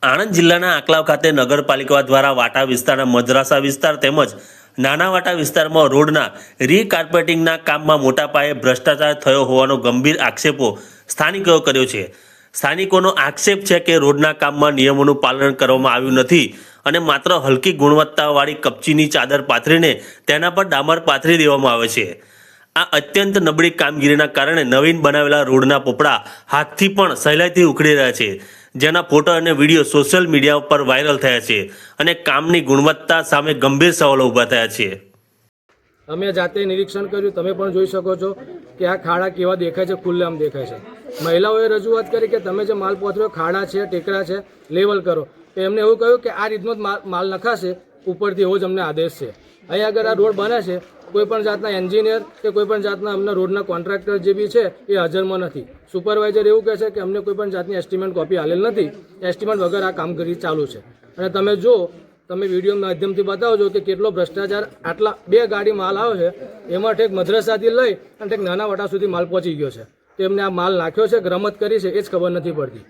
આણંદ જિલ્લાના આંકલાવ ખાતે નગરપાલિકા દ્વારા વાટા વિસ્તારના મદ્રાસા વિસ્તાર તેમજ નાના વાટા વિસ્તારમાં રોડના રીકાર્પેટિંગના કામમાં મોટા પાયે ભ્રષ્ટાચાર થયો હોવાનો ગંભીર આક્ષેપો સ્થાનિકોએ કર્યો છે। સ્થાનિકોનો આક્ષેપ છે કે રોડના કામમાં નિયમોનું પાલન કરવામાં આવ્યું નથી અને માત્ર હલકી ગુણવત્તાવાળી કપચીની ચાદર પાથરીને તેના પર ડામર પાથરી દેવામાં આવે છે। આ અત્યંત નબળી કામગીરીના કારણે નવીન બનાવેલા રોડના પોપડા હાથથી પણ સહેલાઈથી ઉખડી રહ્યા છે, જેના ફોટો અને વિડીયો સોશિયલ મીડિયા પર વાયરલ થયા છે અને કામની ગુણવત્તા સામે ગંભીર સવાલો ઊભા થયા છે। અમે જાતે નિરીક્ષણ કર્યું, તમે પણ જોઈ શકો છો કે આ ખાડા કેવા દેખાય છે, ખુલ્લેઆમ દેખાય છે। મહિલાઓએ રજૂઆત કરી કે તમે જે માલ પહોંચ્યો ખાડા છે, ટેકરા છે, લેવલ કરો। તો એમને એવું કહ્યું કે આ રીતનો જ માલ નખાશે ઉપરથી, એવો જ અમને આદેશ છે। અહીં આગળ આ રોડ બને છે, કોઈ પણ જાતના એન્જિનિયર કે કોઈ પણ જાતના અમને રોડના કોન્ટ્રાક્ટર જે બી છે એ હાજરમાં નથી। સુપરવાઇઝર એવું કહે છે કે અમને કોઈ પણ જાતની એસ્ટિમેટ કોપી આલેલ નથી, એસ્ટિમેટ વગર આ કામગીરી ચાલુ છે। અને તમે વિડીયો માધ્યમથી બતાવજો કે કેટલો ભ્રષ્ટાચાર, આટલા 2 ગાડી માલ આવે છે, એમાં ઠેક મદ્રાસાથી લઈ અને ઠેક નાના વાટા સુધી માલ પહોંચી ગયો છે। તો એમને આ માલ નાખ્યો છે કે રમત કરી છે એ જ ખબર નથી પડતી।